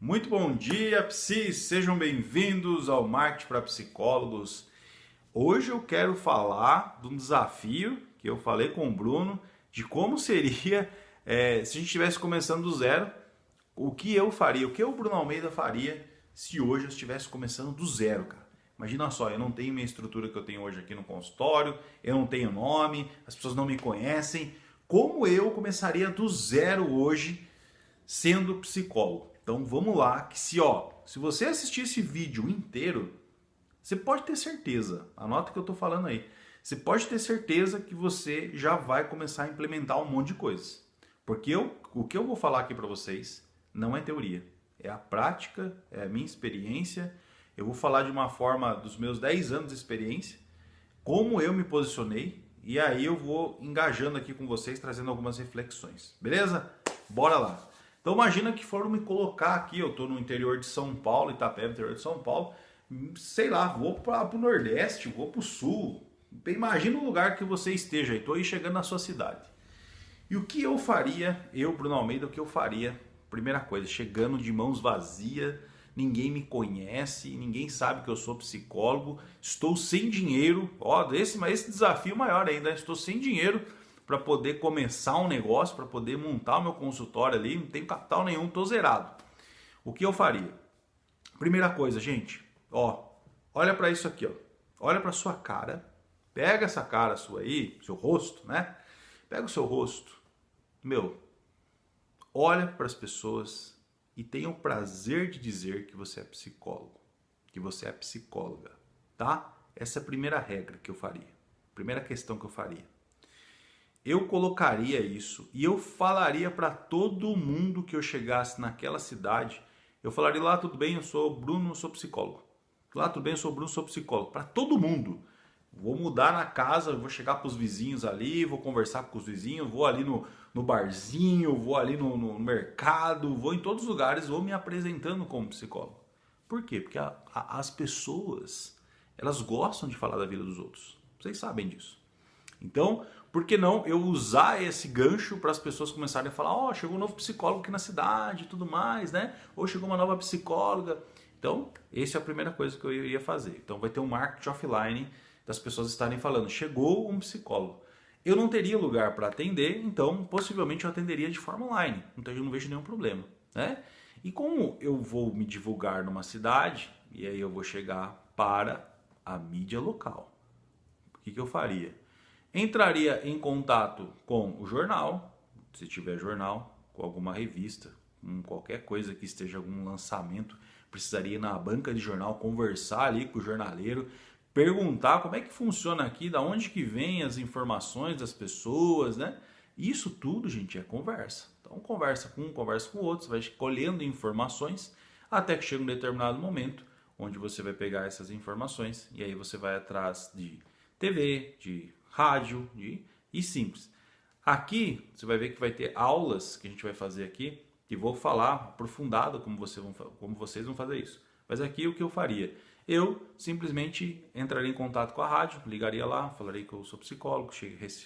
Muito bom dia, Psis! Sejam bem-vindos ao Marketing para Psicólogos. Hoje eu quero falar de um desafio que eu falei com o Bruno, de como seria se a gente estivesse começando do zero, o que eu faria, o que o Bruno Almeida faria se hoje eu estivesse começando do zero, cara. Imagina só, eu não tenho minha estrutura que eu tenho hoje aqui no consultório, eu não tenho nome, as pessoas não me conhecem. Como eu começaria do zero hoje sendo psicólogo? Então vamos lá, que se você assistir esse vídeo inteiro, você pode ter certeza, anota o que eu estou falando aí, você pode ter certeza que você já vai começar a implementar um monte de coisas. Porque o que eu vou falar aqui para vocês não é teoria, é a prática, é a minha experiência. Eu vou falar de uma forma dos meus 10 anos de experiência, como eu me posicionei, e aí eu vou engajando aqui com vocês, trazendo algumas reflexões. Beleza? Bora lá! Então imagina que foram me colocar aqui, eu estou no interior de São Paulo, Itapeva, interior de São Paulo, sei lá, vou para o Nordeste, vou para o Sul. Imagina o lugar que você esteja, estou aí chegando na sua cidade. E o que eu faria, Bruno Almeida, o que eu faria? Primeira coisa, chegando de mãos vazias, ninguém me conhece, ninguém sabe que eu sou psicólogo, estou sem dinheiro, esse desafio maior ainda, estou sem dinheiro para poder começar um negócio, para poder montar o meu consultório ali, não tenho capital nenhum, estou zerado. O que eu faria? Primeira coisa, gente, olha para isso aqui, olha para sua cara, pega essa cara sua aí, seu rosto, né? Pega o seu rosto, olha para as pessoas e tenha o prazer de dizer que você é psicólogo, que você é psicóloga, tá? Essa é a primeira regra que eu faria, primeira questão que eu faria. Eu colocaria isso e eu falaria para todo mundo que eu chegasse naquela cidade. Eu falaria: lá, tudo bem, eu sou o Bruno, sou psicólogo. Lá, tudo bem, eu sou o Bruno, sou psicólogo. Para todo mundo. Vou mudar na casa, vou chegar para os vizinhos ali, vou conversar com os vizinhos, vou ali no barzinho, vou ali no mercado, vou em todos os lugares, vou me apresentando como psicólogo. Por quê? Porque as pessoas, elas gostam de falar da vida dos outros. Vocês sabem disso. Então, por que não eu usar esse gancho para as pessoas começarem a falar: chegou um novo psicólogo aqui na cidade e tudo mais, né? Ou chegou uma nova psicóloga. Então, essa é a primeira coisa que eu iria fazer. Então, vai ter um marketing offline das pessoas estarem falando: chegou um psicólogo. Eu não teria lugar para atender, então possivelmente eu atenderia de forma online. Então, eu não vejo nenhum problema, né? E como eu vou me divulgar numa cidade, e aí eu vou chegar para a mídia local, o que eu faria? Entraria em contato com o jornal, se tiver jornal, com alguma revista, com qualquer coisa que esteja algum lançamento, precisaria ir na banca de jornal, conversar ali com o jornaleiro, perguntar como é que funciona aqui, da onde que vem as informações das pessoas, né? Isso tudo, gente, é conversa. Então conversa com um, conversa com o outro, você vai colhendo informações até que chega um determinado momento onde você vai pegar essas informações e aí você vai atrás de TV, de rádio e simples. Aqui você vai ver que vai ter aulas que a gente vai fazer aqui e vou falar aprofundado como vocês vão fazer isso. Mas aqui o que eu faria? Eu simplesmente entraria em contato com a rádio, ligaria lá, falaria que eu sou psicólogo,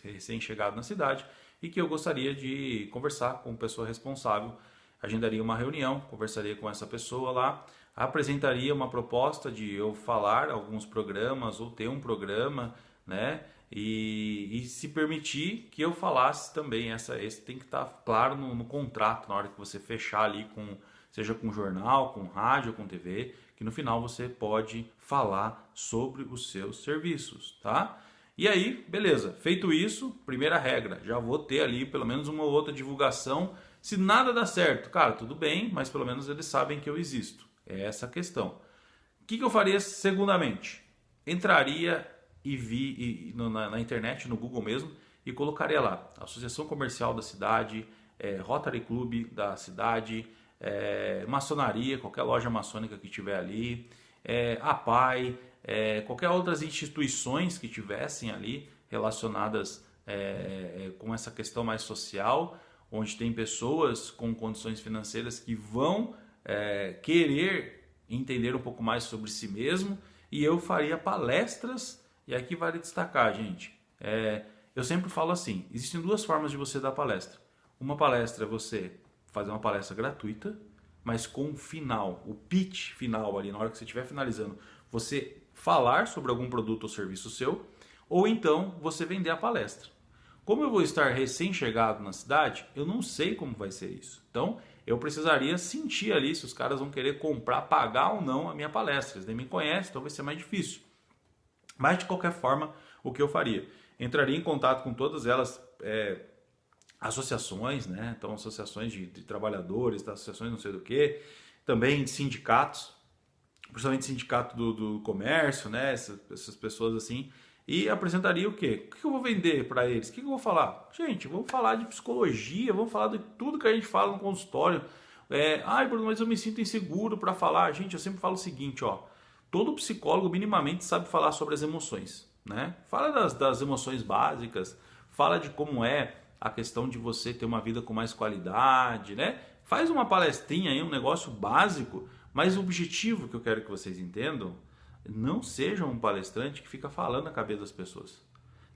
recém-chegado na cidade e que eu gostaria de conversar com a pessoa responsável. Agendaria uma reunião, conversaria com essa pessoa lá, apresentaria uma proposta de eu falar alguns programas ou ter um programa, né? E se permitir que eu falasse também, esse tem que estar claro no contrato, na hora que você fechar ali, seja com jornal, com rádio, com TV, que no final você pode falar sobre os seus serviços, tá? E aí, beleza, feito isso, primeira regra, já vou ter ali pelo menos uma ou outra divulgação. Se nada dá certo, cara, tudo bem, mas pelo menos eles sabem que eu existo. É essa a questão. O que eu faria segundamente? Entraria na internet, no Google mesmo, e colocaria lá: Associação Comercial da cidade, Rotary Club da cidade, maçonaria, qualquer loja maçônica que tiver ali, APAI, qualquer outras instituições que tivessem ali relacionadas com essa questão mais social, onde tem pessoas com condições financeiras que vão querer entender um pouco mais sobre si mesmo, e eu faria palestras. E aqui vale destacar, gente, eu sempre falo assim: existem duas formas de você dar palestra. Uma palestra é você fazer uma palestra gratuita, mas com um final, o pitch final ali, na hora que você estiver finalizando, você falar sobre algum produto ou serviço seu, ou então você vender a palestra. Como eu vou estar recém-chegado na cidade, eu não sei como vai ser isso. Então, eu precisaria sentir ali se os caras vão querer comprar, pagar ou não a minha palestra. Eles nem me conhecem, então vai ser mais difícil. Mas, de qualquer forma, o que eu faria? Entraria em contato com todas elas, associações, né? Então, associações de trabalhadores, associações não sei do que, também de sindicatos, principalmente sindicato do comércio, né? Essas pessoas assim. E apresentaria o quê? O que eu vou vender para eles? O que eu vou falar? Gente, vamos falar de psicologia, vamos falar de tudo que a gente fala no consultório. Ai, Bruno, mas eu me sinto inseguro para falar. Gente, eu sempre falo o seguinte, ó. Todo psicólogo minimamente sabe falar sobre as emoções, né? Fala das emoções básicas, fala de como é a questão de você ter uma vida com mais qualidade, né? Faz uma palestrinha aí, um negócio básico, mas o objetivo que eu quero que vocês entendam, não seja um palestrante que fica falando na cabeça das pessoas.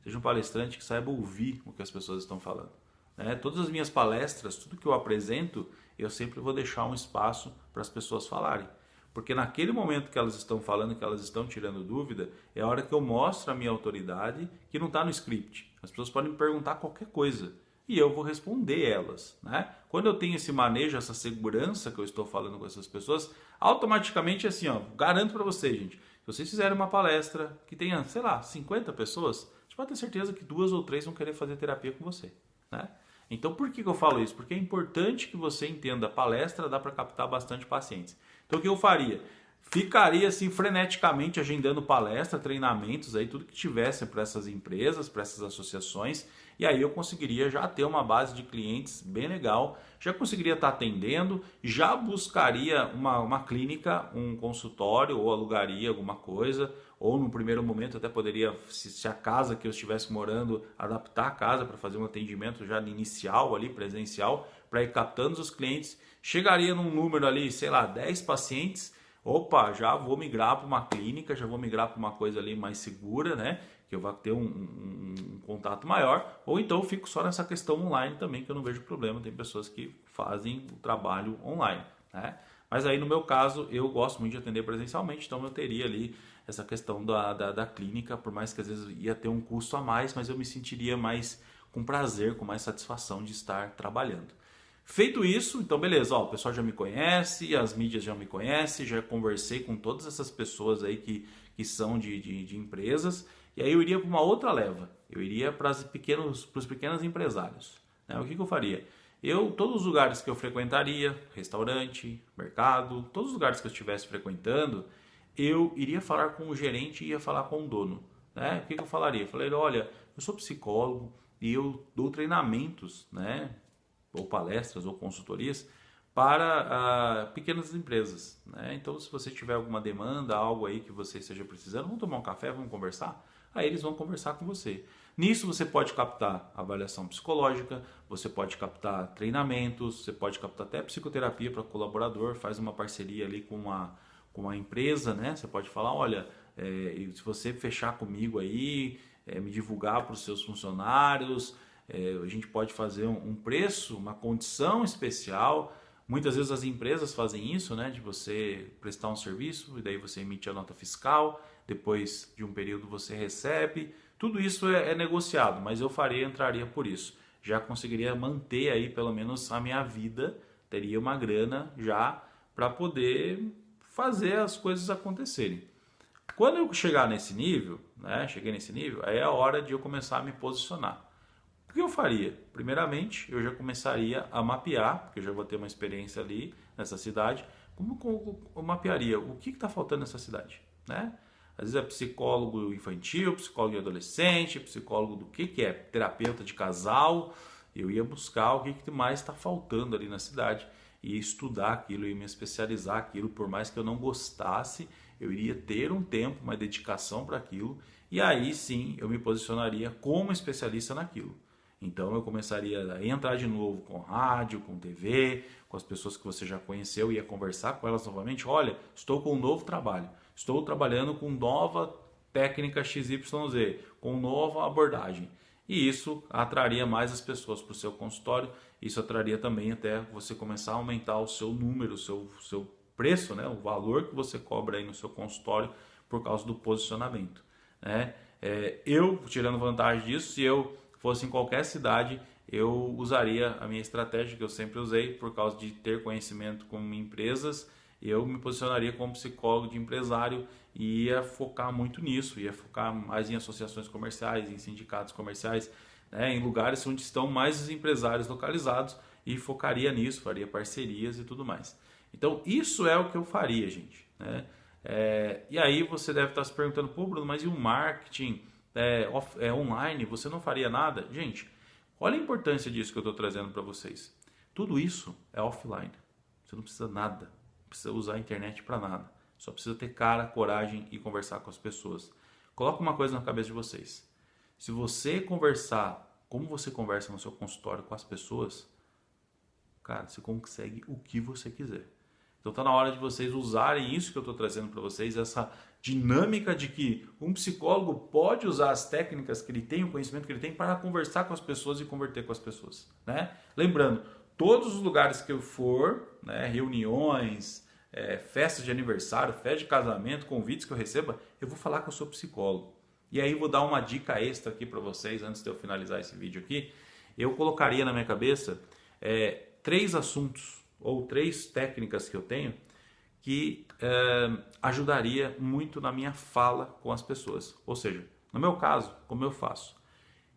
Seja um palestrante que saiba ouvir o que as pessoas estão falando. Né? Todas as minhas palestras, tudo que eu apresento, eu sempre vou deixar um espaço para as pessoas falarem. Porque naquele momento que elas estão falando, que elas estão tirando dúvida, é a hora que eu mostro a minha autoridade, que não está no script. As pessoas podem me perguntar qualquer coisa e eu vou responder elas. Né? Quando eu tenho esse manejo, essa segurança que eu estou falando com essas pessoas, automaticamente assim, ó, garanto para vocês, gente, se vocês fizerem uma palestra que tenha, sei lá, 50 pessoas, você pode ter certeza que 2 ou 3 vão querer fazer terapia com você. Né? Então, por que eu falo isso? Porque é importante que você entenda a palestra, dá para captar bastante pacientes. Então, o que eu faria? Ficaria assim freneticamente agendando palestra, treinamentos, aí tudo que tivesse para essas empresas, para essas associações, e aí eu conseguiria já ter uma base de clientes bem legal, já conseguiria estar atendendo, já buscaria uma clínica, um consultório, ou alugaria alguma coisa, ou no primeiro momento até poderia, se a casa que eu estivesse morando, adaptar a casa para fazer um atendimento já inicial ali, presencial, para ir captando os clientes, chegaria num número ali, sei lá, 10 pacientes, opa, já vou migrar para uma clínica, já vou migrar para uma coisa ali mais segura, né? Que eu vou ter um contato maior, ou então eu fico só nessa questão online também, que eu não vejo problema, tem pessoas que fazem o trabalho online, né? Mas aí no meu caso, eu gosto muito de atender presencialmente, então eu teria ali essa questão da clínica, por mais que às vezes ia ter um custo a mais, mas eu me sentiria mais com prazer, com mais satisfação de estar trabalhando. Feito isso, então beleza, ó, o pessoal já me conhece, as mídias já me conhecem, já conversei com todas essas pessoas aí que são de empresas, e aí eu iria para uma outra leva, eu iria para os pequenos empresários. Né? O que eu faria? Todos os lugares que eu frequentaria, restaurante, mercado, todos os lugares que eu estivesse frequentando, eu iria falar com o gerente e ia falar com o dono. Né? O que eu falaria? Eu falaria, olha, eu sou psicólogo e eu dou treinamentos, né? Ou palestras ou consultorias para pequenas empresas. Né? Então, se você tiver alguma demanda, algo aí que você esteja precisando, vamos tomar um café, vamos conversar? Aí eles vão conversar com você. Nisso você pode captar avaliação psicológica, você pode captar treinamentos, você pode captar até psicoterapia para colaborador, faz uma parceria ali com uma empresa, né? Você pode falar, olha, se você fechar comigo aí, me divulgar para os seus funcionários, a gente pode fazer um preço, uma condição especial. Muitas vezes as empresas fazem isso, né? De você prestar um serviço e daí você emite a nota fiscal, depois de um período você recebe. Tudo isso é negociado, mas eu entraria por isso. Já conseguiria manter aí pelo menos a minha vida, teria uma grana já para poder fazer as coisas acontecerem. Quando eu chegar nesse nível, né? Cheguei nesse nível, aí é a hora de eu começar a me posicionar. O que eu faria? Primeiramente, eu já começaria a mapear, porque eu já vou ter uma experiência ali nessa cidade. Como eu mapearia? O que está faltando nessa cidade? Né? Às vezes é psicólogo infantil, psicólogo de adolescente, psicólogo do que é? Terapeuta de casal. Eu ia buscar o que mais está faltando ali na cidade e estudar aquilo e me especializar aquilo. Por mais que eu não gostasse, eu iria ter um tempo, uma dedicação para aquilo. E aí sim eu me posicionaria como especialista naquilo. Então eu começaria a entrar de novo com rádio, com TV, com as pessoas que você já conheceu, ia conversar com elas novamente. Olha, estou com um novo trabalho, estou trabalhando com nova técnica XYZ, com nova abordagem. e isso atraria mais as pessoas para o seu consultório. Isso atraria também até você começar a aumentar o seu número, o seu preço, né? O valor que você cobra aí no seu consultório por causa do posicionamento, né? Eu, tirando vantagem disso, se eu fosse em qualquer cidade, eu usaria a minha estratégia que eu sempre usei, por causa de ter conhecimento com empresas. Eu me posicionaria como psicólogo de empresário e ia focar muito nisso, ia focar mais em associações comerciais, em sindicatos comerciais, né, em lugares onde estão mais os empresários localizados, e focaria nisso, faria parcerias e tudo mais. Então isso é o que eu faria, gente, né? E aí você deve estar se perguntando, pô, Bruno, mas e o marketing online, você não faria nada? Gente, olha a importância disso que eu estou trazendo para vocês. Tudo isso é offline, você não precisa nada, não precisa usar a internet para nada, só precisa ter cara, coragem e conversar com as pessoas. Coloca uma coisa na cabeça de vocês, se você conversar como você conversa no seu consultório com as pessoas, cara, você consegue o que você quiser. Então está na hora de vocês usarem isso que eu estou trazendo para vocês, essa dinâmica de que um psicólogo pode usar as técnicas que ele tem, o conhecimento que ele tem, para conversar com as pessoas e converter com as pessoas, né? Lembrando, todos os lugares que eu for, né, reuniões, festas de aniversário, festa de casamento, convites que eu receba, eu vou falar que eu sou psicólogo. E aí vou dar uma dica extra aqui para vocês, antes de eu finalizar esse vídeo aqui. Eu colocaria na minha cabeça 3 assuntos ou 3 técnicas que eu tenho que ajudaria muito na minha fala com as pessoas. Ou seja, no meu caso, como eu faço?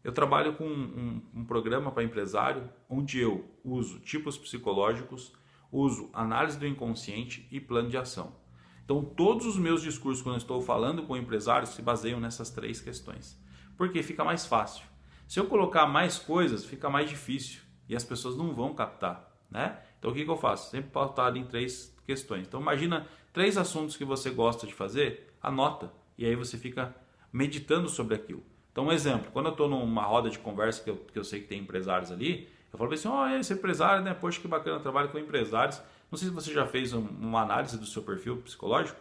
Eu trabalho com um programa para empresário onde eu uso tipos psicológicos, uso análise do inconsciente e plano de ação. Então, todos os meus discursos, quando eu estou falando com empresários, se baseiam nessas 3 questões. Porque fica mais fácil. Se eu colocar mais coisas, fica mais difícil e as pessoas não vão captar, né? Então, o que eu faço? Sempre pautado em 3 questões. Então, imagina 3 assuntos que você gosta de fazer, anota e aí você fica meditando sobre aquilo. Então, um exemplo, quando eu estou numa roda de conversa que eu sei que tem empresários ali, eu falo assim, esse empresário, né? Poxa, que bacana, eu trabalho com empresários. Não sei se você já fez uma análise do seu perfil psicológico.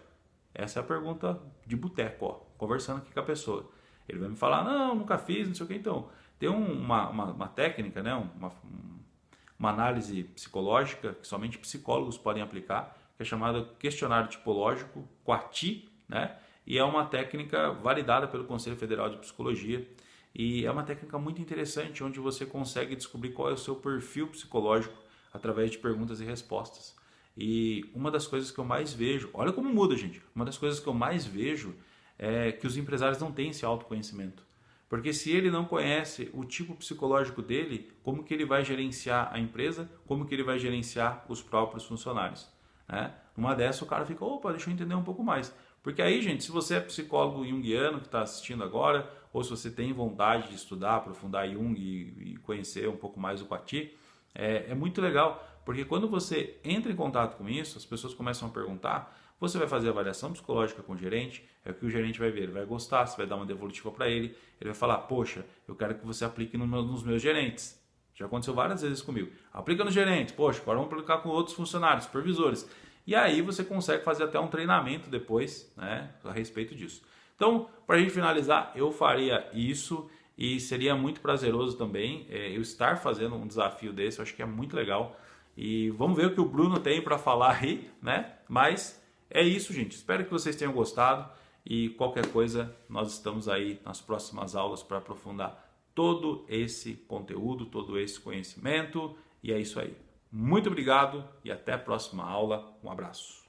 Essa é a pergunta de boteco, ó, conversando aqui com a pessoa. Ele vai me falar, não, nunca fiz, não sei o que. Então, tem uma técnica, né? Uma análise psicológica que somente psicólogos podem aplicar, que é chamada questionário tipológico, QATI, né? E é uma técnica validada pelo Conselho Federal de Psicologia. E é uma técnica muito interessante, onde você consegue descobrir qual é o seu perfil psicológico através de perguntas e respostas. E uma das coisas que eu mais vejo, olha como muda, gente, uma das coisas que eu mais vejo é que os empresários não têm esse autoconhecimento. Porque se ele não conhece o tipo psicológico dele, como que ele vai gerenciar a empresa, como que ele vai gerenciar os próprios funcionários, né? Numa dessa o cara fica, opa, deixa eu entender um pouco mais. Porque aí, gente, se você é psicólogo junguiano que está assistindo agora, ou se você tem vontade de estudar, aprofundar Jung e conhecer um pouco mais o QATI, é muito legal, porque quando você entra em contato com isso, as pessoas começam a perguntar, você vai fazer avaliação psicológica com o gerente, é o que o gerente vai ver, ele vai gostar, você vai dar uma devolutiva para ele vai falar, poxa, eu quero que você aplique nos meus gerentes. Já aconteceu várias vezes comigo. Aplica nos gerentes, poxa, agora vamos aplicar com outros funcionários, supervisores. E aí você consegue fazer até um treinamento depois, né, a respeito disso. Então, para a gente finalizar, eu faria isso e seria muito prazeroso também eu estar fazendo um desafio desse, eu acho que é muito legal. E vamos ver o que o Bruno tem para falar aí, né? Mas é isso, gente. Espero que vocês tenham gostado e qualquer coisa, nós estamos aí nas próximas aulas para aprofundar todo esse conteúdo, todo esse conhecimento. E é isso aí. Muito obrigado e até a próxima aula. Um abraço.